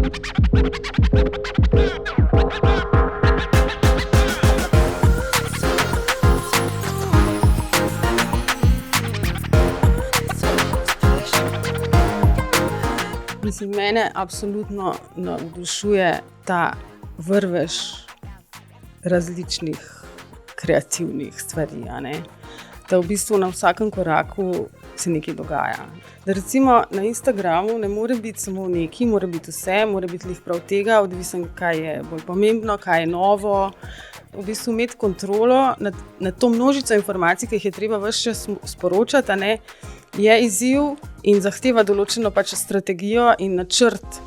Mislim, mene absolutno navdušuje ta vrvež različnih kreativnih stvari, da v bistvu na vsakem koraku se nekaj dogaja. Da recimo na Instagramu ne more biti samo nekaj, mora biti vse, mora biti lih prav tega, odvisen, kaj je bolj pomembno, kaj je novo. V bistvu imeti kontrolo nad to množico informacij, ki jih je treba ves čas sporočati, je izziv in zahteva določeno strategijo in načrt.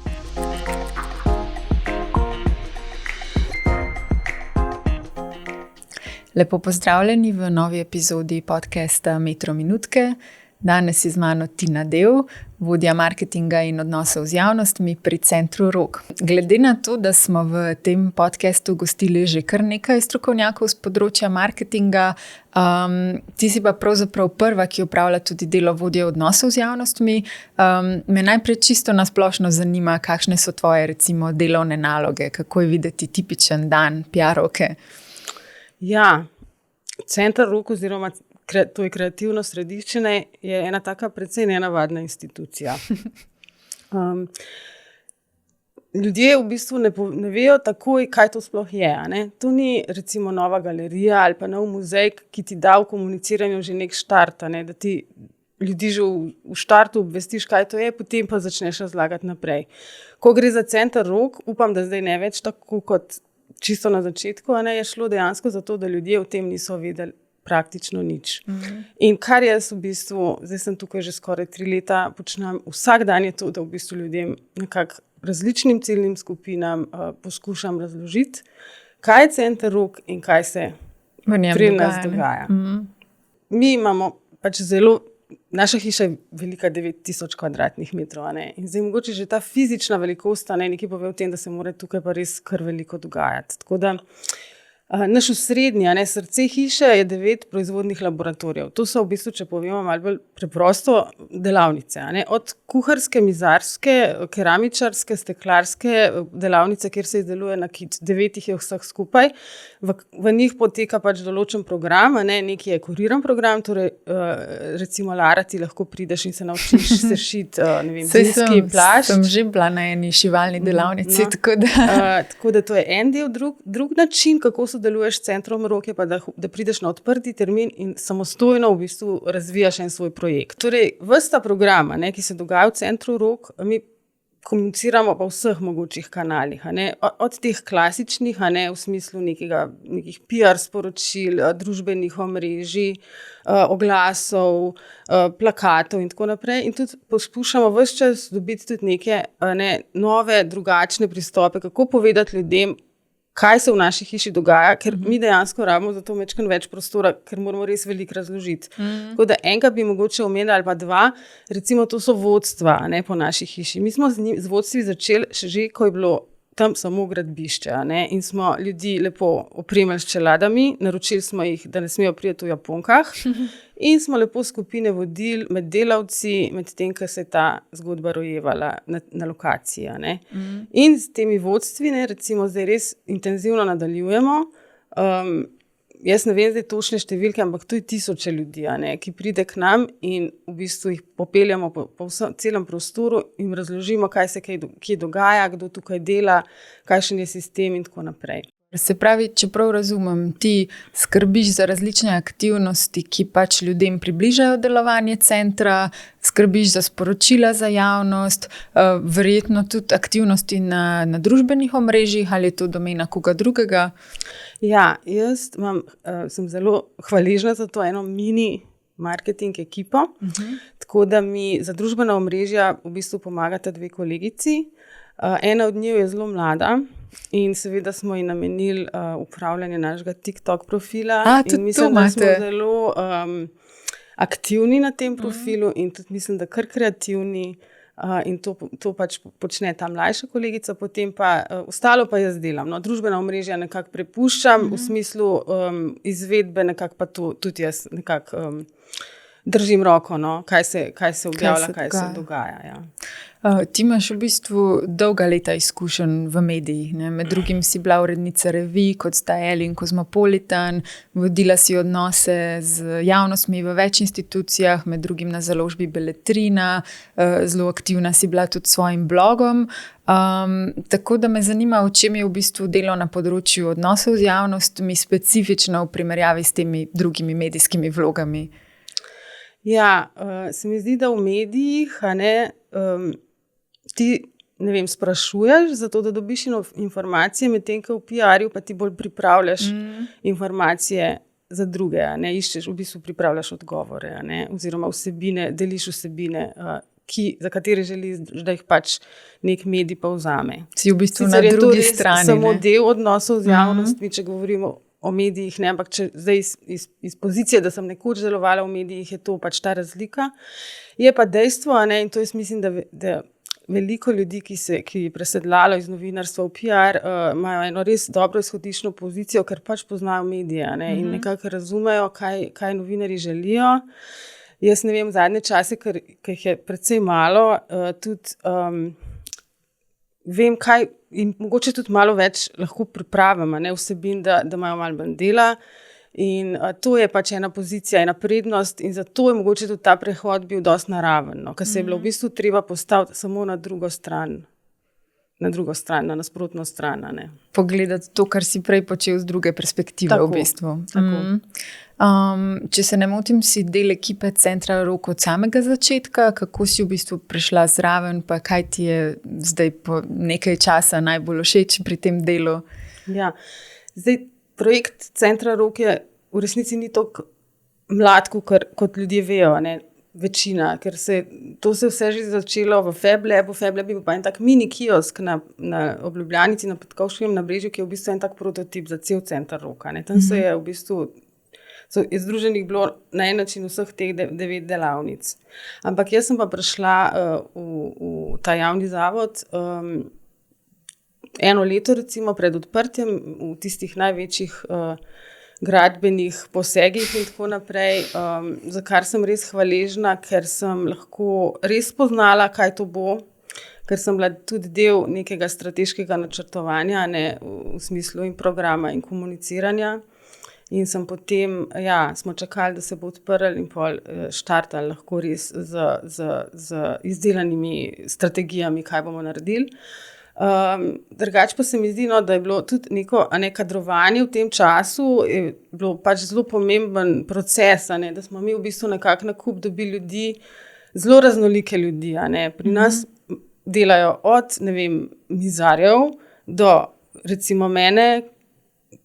Lepo pozdravljeni v novi epizodi podcasta Metro minutke. Danes je z mano Tina Dev, vodja marketinga in odnosov z javnostmi pri Centru Rog. Glede na to, da smo v tem podcastu gostili že kar nekaj strokovnjakov z področja marketinga, ti si pa pravzaprav prva, ki opravlja tudi delo vodje odnosov z javnostmi. Me najprej čisto nasplošno zanima, kakšne so tvoje recimo delovne naloge, kako je videti tipičen dan PR-ovke. Ja, Center Rog oziroma to je kreativno središče, je ena taka precej nenavadna institucija. Ljudje v bistvu ne vejo takoj, kaj to sploh je. To ni recimo nova galerija ali pa nov muzej, ki ti da v komuniciranju že nek štart, da ti ljudi že v štartu obvestiš, kaj to je, potem pa začneš razlagati naprej. Ko gre za Center Rog, upam, da zdaj ne več tako kot čisto na začetku, je šlo dejansko za to, da ljudje o tem niso vedeli praktično nič. In kar jaz v bistvu, zdaj sem tukaj že skoraj 3 leta, počnem vsak dan je to, da v bistvu ljudem nekako različnim ciljnim skupinam poskušam razložiti, kaj je Center Rog in kaj se pri nas dogaja. Mi imamo naša hiša je velika 9000 kvadratnih metrov, in zdaj mogoče že ta fizična velikost, nekaj pove o tem, da se mora tukaj pa res kar veliko dogajati. Tako da naš osrednji, srce hiše je 9 proizvodnih laboratorijev. To so v bistvu, če povemo malo bolj preprosto, delavnice. Od kuharske, mizarske, keramičarske, steklarske delavnice, kjer se izdeluje nakit. 9 jih je vseh skupaj. V njih poteka določen program, neki je kuriran program, torej recimo Lara, ti lahko prideš in se naučiš sešiti, zimski plašč. Sem že bila na eni šivalni delavnici, tako da to je en del. Drug način, kako sodeluješ s Centrom Rog, je pa, da prideš na odprti termin in samostojno v bistvu razvijaš en svoj projekt. Torej, ves ta program, ki se dogaja v Centru Rog, mi komuniciramo pa v vseh mogočih kanalih. Od teh klasičnih, v smislu nekih PR sporočil, družbenih omrežij, oglasov, plakatov in tako naprej. In tudi poskušamo ves čas dobiti tudi neke nove, drugačne pristope, kako povedati ljudem, kaj se v naši hiši dogaja, ker mi dejansko rabimo za to več prostora, ker moramo res veliko razložiti. Tako da enega bi mogoče omenili ali pa 2, recimo to so vodstva po naši hiši. Mi smo z vodstvi začeli že, ko je bilo tam samo gradbišče, in smo ljudi lepo opremili s čeladami, naročili smo jih, da ne smejo priti v japonkah in smo lepo skupine vodili med delavci, med tem, ko se je ta zgodba rojevala na lokaciji. In s temi vodstvi, recimo zdaj res intenzivno nadaljujemo. Jaz ne vem zdaj točne številke, ampak to je 1000 ljudi, ki pride k nam in v bistvu jih popeljamo po celem prostoru in razložimo, kaj se kje dogaja, kdo tukaj dela, kakšen je sistem in tako naprej. Se pravi, čeprav razumem, ti skrbiš za različne aktivnosti, ki ljudem približajo delovanje centra, skrbiš za sporočila za javnost, verjetno tudi aktivnosti na družbenih omrežjih, ali je to domena koga drugega? Ja, jaz sem zelo hvaležna za to eno mini marketing ekipo, tako da mi za družbena omrežja v bistvu pomagata 2 kolegici. Ena od njih je zelo mlada in seveda smo ji namenili upravljanje našega TikTok profila. In mislim, da smo zelo aktivni na tem profilu in tudi mislim, da kar kreativni. In to počne ta mlajša kolegica, potem pa ostalo pa jaz delam. Družbena omrežja nekako prepuščam, v smislu izvedbe nekako pa tudi jaz nekako držim roko, no, kaj se objavlja, kaj se dogaja. Ja. Ti imaš v bistvu dolga leta izkušenj v medijih. Ne? Med drugim si bila urednica revij, kot sta Elle in Cosmopolitan, vodila si odnose z javnostmi v več institucijah, med drugim na založbi Beletrina, zelo aktivna si bila tudi s svojim blogom. Tako da me zanima, v čem je v bistvu delo na področju odnosov z javnostmi specifično v primerjavi s temi drugimi medijskimi vlogami. Ja, se mi zdi, da v medijih, ti, ne vem, sprašuješ, zato da dobiš informacije, medtem ko v PR-ju pa ti bolj pripravljaš informacije za druge, iščeš, v bistvu pripravljaš odgovore, oziroma vsebine, deliš vsebine, za katere želiš, da jih pač nek medij povzame. Si v bistvu na drugi strani. Samo del odnosov z javnostmi, če govorimo o medijih, ampak če zdaj iz pozicije, da sem nekoč delovala v medijih, je to pač ta razlika. Je pa dejstvo, in to jaz mislim, da veliko ljudi, ki je presedlalo iz novinarstva v PR, imajo eno res dobro izhodiščno pozicijo, ker pač poznajo medije, in nekako razumejo, kaj novinarji želijo. Jaz ne vem, zadnje čase, ker jih je precej malo, tudi vem, kaj in mogoče tudi malo več lahko pripravim, vsebin, da imajo malo manj dela. In to je pač ena pozicija, ena prednost in zato je mogoče tudi ta prehod bil dosti naraven, ker se je bilo v bistvu treba postaviti samo na drugo stran, na nasprotno stran. Pogledati to, kar si prej počel z druge perspektive. Tako, v bistvu. Tako. Če se ne motim, si del ekipe Centra Rok od samega začetka, kako si v bistvu prišla zraven, pa kaj ti je zdaj po nekaj časa najbolj všeč pri tem delu? Ja, zdaj projekt Centra Rok je v resnici ni toliko mlad, kot ljudje vejo, večina, ker to se vse že začelo v FabLabu. FabLab je pa en tak mini kiosk na Ljubljanici, na Petkovškem nabrežju, ki je v bistvu en tak prototip za cel Center Roka. Tam se je v bistvu je združenih bilo na en način vseh teh 9 delavnic. Ampak jaz sem pa prišla v ta javni zavod eno leto recimo pred odprtjem v tistih največjih gradbenih posegih in tako naprej, za kar sem res hvaležna, ker sem lahko res poznala, kaj to bo, ker sem bila tudi del nekega strateškega načrtovanja, v smislu in programa in komuniciranja. In sem potem, smo čakali, da se bo odprl in pol štartali lahko res z izdelanimi strategijami, kaj bomo naredili. Drugače pa se mi zdi, da je bilo tudi neko kadrovanje v tem času, je bilo pač zelo pomemben proces, da smo mi v bistvu nekako na kup dobili ljudi, zelo raznolike ljudi. Pri nas delajo od, mizarjev do recimo mene,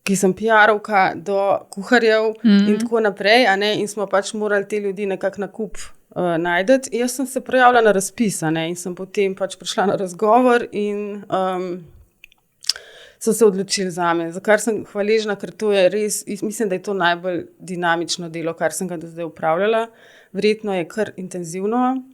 ki sem PR-ovka, do kuharjev in tako naprej, in smo pač morali te ljudi nekako na kup najdeti. Jaz sem se prijavila na razpis, in sem potem pač prišla na razgovor in so se odločili zame, za kar sem hvaležna, ker to je res, mislim, da je to najbolj dinamično delo, kar sem ga do zdaj upravljala. Verjetno je kar intenzivno,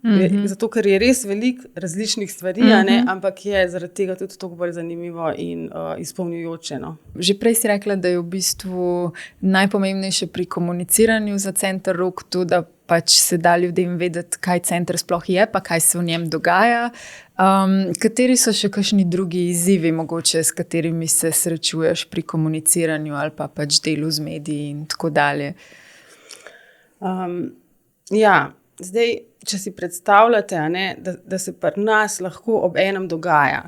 zato ker je res veliko različnih stvari, ampak je zaradi tega tudi toliko bolj zanimivo in izpolnjujoče. Že prej si rekla, da je v bistvu najpomembnejše pri komuniciranju za Center Rok to, da pač se da ljudem vedeti, kaj center sploh je, pa kaj se v njem dogaja. Kateri so še kakšni drugi izzivi, mogoče, s katerimi se srečuješ pri komuniciranju ali pa pač delu z mediji in tako dalje? Zdaj, če si predstavljate, da se pri nas lahko ob enem dogaja,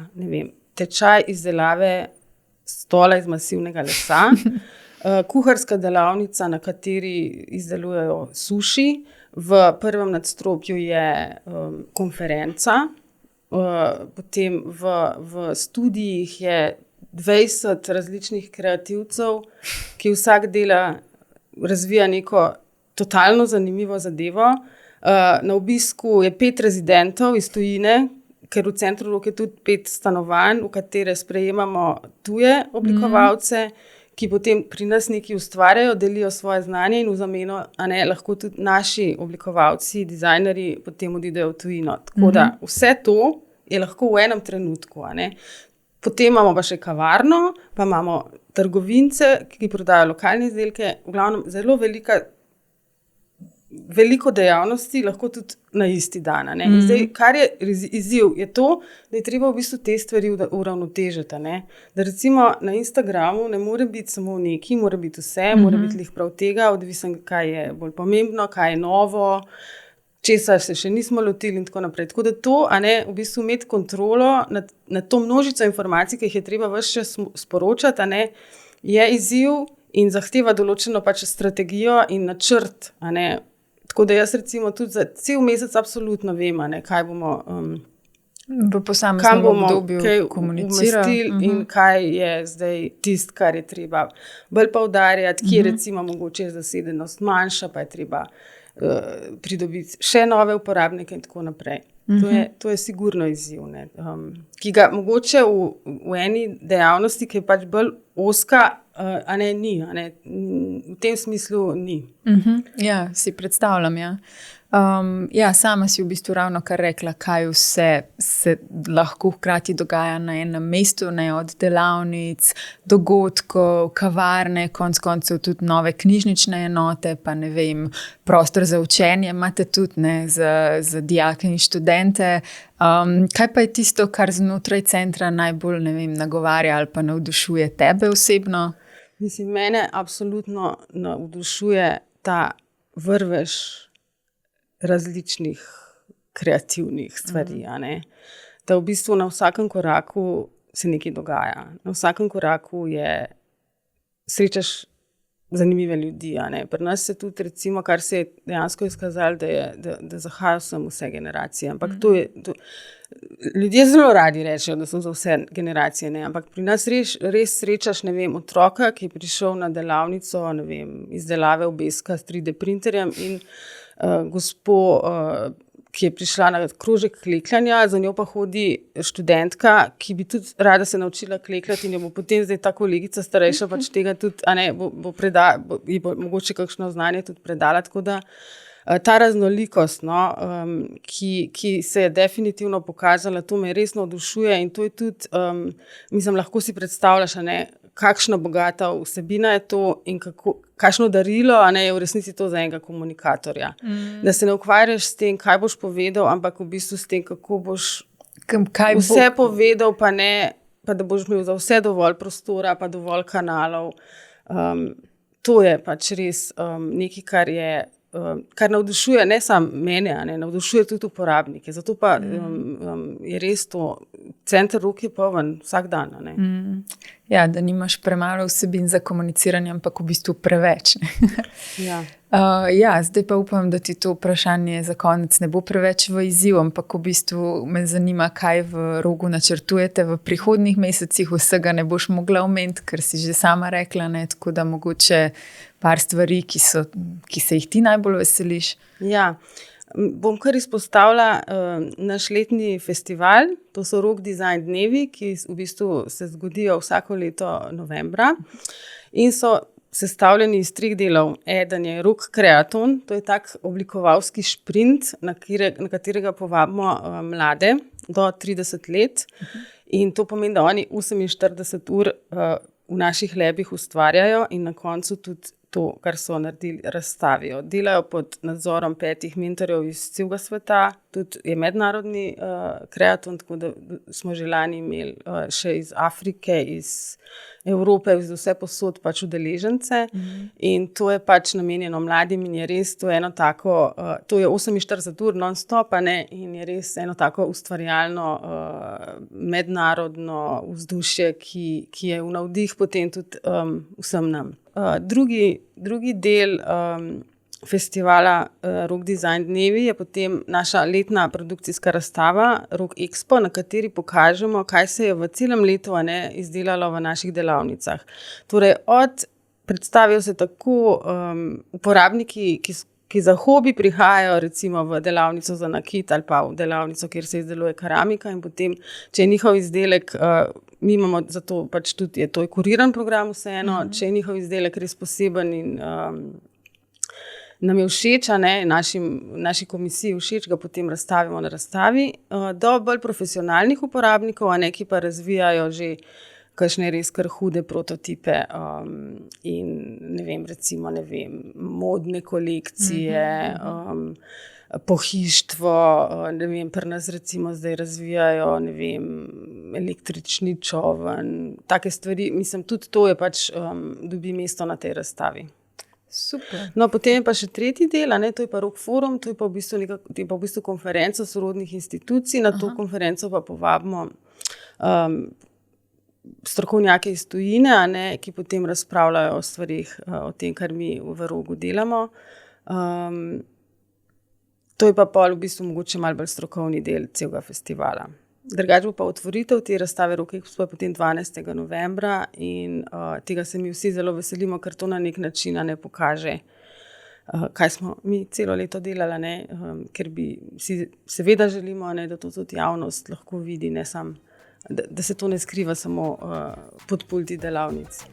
tečaj izdelave stola iz masivnega lesa, kuharska delavnica, na kateri izdelujejo suši, v prvem nadstropju je konferenca, potem v studijih je 20 različnih kreativcev, ki vsak razvija neko totalno zanimivo zadevo. Na obisku je 5 rezidentov iz tujine, ker v Centru Rok je tudi 5 stanovanj, v katere sprejemamo tuje oblikovalce, ki potem pri nas nekaj ustvarjajo, delijo svoje znanje in v zameno lahko tudi naši oblikovalci, dizajnerji potem odidejo v tujino. Tako da vse to je lahko v enem trenutku. Potem imamo pa še kavarno, pa imamo trgovince, ki prodajajo lokalne izdelke, v glavnem zelo velika veliko dejavnosti lahko tudi na isti dan. In zdaj, kar je izziv, je to, da je treba v bistvu te stvari uravnotežiti. Da recimo na Instagramu ne more biti samo nekaj, mora biti vse, mora biti lih prav tega, odvisno, kaj je bolj pomembno, kaj je novo, česar se še nismo lotili in tako naprej. Tako da to, v bistvu imeti kontrolo nad to množico informacij, ki jih je treba ves čas sporočati, je izziv in zahteva določeno pač strategijo in načrt. Tako da jaz recimo tudi za cel mesec absolutno vem, kaj bomo v posameznem obdobju komunicirali in kaj je zdaj tisto, kar je treba bolj poudarjati, kje recimo mogoče je zasedenost manjša, pa je treba pridobiti še nove uporabnike in tako naprej. To je sigurno izziv, ki ga mogoče v eni dejavnosti, ki je pač bolj ozka, ni. V tem smislu ni. Ja, si predstavljam, ja. Sama si v bistvu ravno kar rekla, kaj vse se lahko hkrati dogaja na enem mestu, od delavnic, dogodkov, kavarne, konec koncev tudi nove knjižnične enote, pa ne vem, prostor za učenje imate tudi za dijake in študente. Kaj pa je tisto, kar znotraj centra najbolj, nagovarja ali pa navdušuje tebe osebno? Mislim, mene absolutno navdušuje ta vrvež različnih kreativnih stvari. Da v bistvu na vsakem koraku se nekaj dogaja. Na vsakem koraku srečaš zanimive ljudi. Pri nas se tudi, recimo, kar se je dejansko izkazalo, da zahajajo sem vse generacije. Ampak ljudje zelo radi rečejo, da so za vse generacije. Ampak pri nas res srečaš, otroka, ki je prišel na delavnico, izdelave obeska s 3D printerjem in gospo, ki je prišla na krožek klekljanja, za njo pa hodi študentka, ki bi tudi rada se naučila klekljati in jo bo potem zdaj ta kolegica starejša pač tega tudi, ji bo mogoče kakšno znanje tudi predala. Tako da ta raznolikost, ki se je definitivno pokazala, to me res navdušuje in to je tudi, lahko si predstavljaš, kakšna bogata vsebina je to in kakšno darilo, je v resnici to za enega komunikatorja. Da se ne ukvarjaš s tem, kaj boš povedal, ampak v bistvu s tem, kako boš vse povedal, pa da boš imel za vse dovolj prostora, pa dovolj kanalov. To je pač res nekaj, kar navdušuje ne samo mene, navdušuje tudi uporabnike. Zato pa je res to, center Rok je poln vsak dan. Ja, da nimaš premalo vsebin za komuniciranje, ampak v bistvu preveč. Zdaj pa upam, da ti to vprašanje za konec ne bo preveč v izziv, ampak v bistvu me zanima, kaj v Rogu načrtujete v prihodnjih mesecih. Vsega ne boš mogla omeniti, ker si že sama rekla, tako da mogoče par stvari, ki se jih ti najbolj veseliš. Ja, bom kar izpostavila naš letni festival, to so Rok Design dnevi, ki v bistvu se zgodijo vsako leto novembra in so sestavljeni iz 3 delov. Eden je Rok Kreaton, to je tak oblikovalski šprint, na katerega povabimo mlade do 30 let in to pomeni, da oni 48 ur v naših labih ustvarjajo in na koncu tudi to, kar so naredili, razstavijo. Delajo pod nadzorom 5 mentorjev iz celega sveta, tudi je mednarodni kreaton, tako da smo že lani imeli še iz Afrike, iz Evrope, iz vse posod pač udeležence in to je pač namenjeno mladim in je res to eno tako, to je 48 ur non-stop in je res eno tako ustvarjalno mednarodno vzdušje, ki je v navdih potem tudi vsem nam. Drugi del festivala Rok Design dnevi je potem naša letna produkcijska razstava Rok Expo, na kateri pokažemo, kaj se je v celem letu izdelalo v naših delavnicah. Torej, predstavijo se tako uporabniki, ki za hobi prihajajo recimo v delavnico za nakit ali pa v delavnico, kjer se izdeluje keramika in potem, če je njihov izdelek, mi imamo zato pač tudi, to je kuriran program vseeno, če je njihov izdelek res poseben in nam je všeč, naši komisiji všeč, ga potem razstavimo na razstavi, do bolj profesionalnih uporabnikov, ki pa razvijajo že kakšne res kar hude prototipe in recimo modne kolekcije, pohištvo, pri nas recimo zdaj razvijajo, električni čoln, take stvari, mislim, tudi to je pač dobi mesto na tej razstavi. Super. No, potem je pa še tretji del, to je pa Rock Forum, to je pa v bistvu konferenca sorodnih institucij, na to konferenco pa povabimo strokovnjake iz tujine, ki potem razpravljajo o stvarih, o tem, kar mi v Rogu delamo. To je pa pol v bistvu mogoče malo bolj strokovni del celega festivala. Drugače bo pa otvoritev te razstave Rock Expo potem 12. novembra in tega se mi vsi zelo veselimo, ker to na nek način pokaže, kaj smo mi celo leto delali, ker bi si seveda želimo, da to tudi javnost lahko vidi, ne samo, da se to ne skriva samo pod pulti delavnic.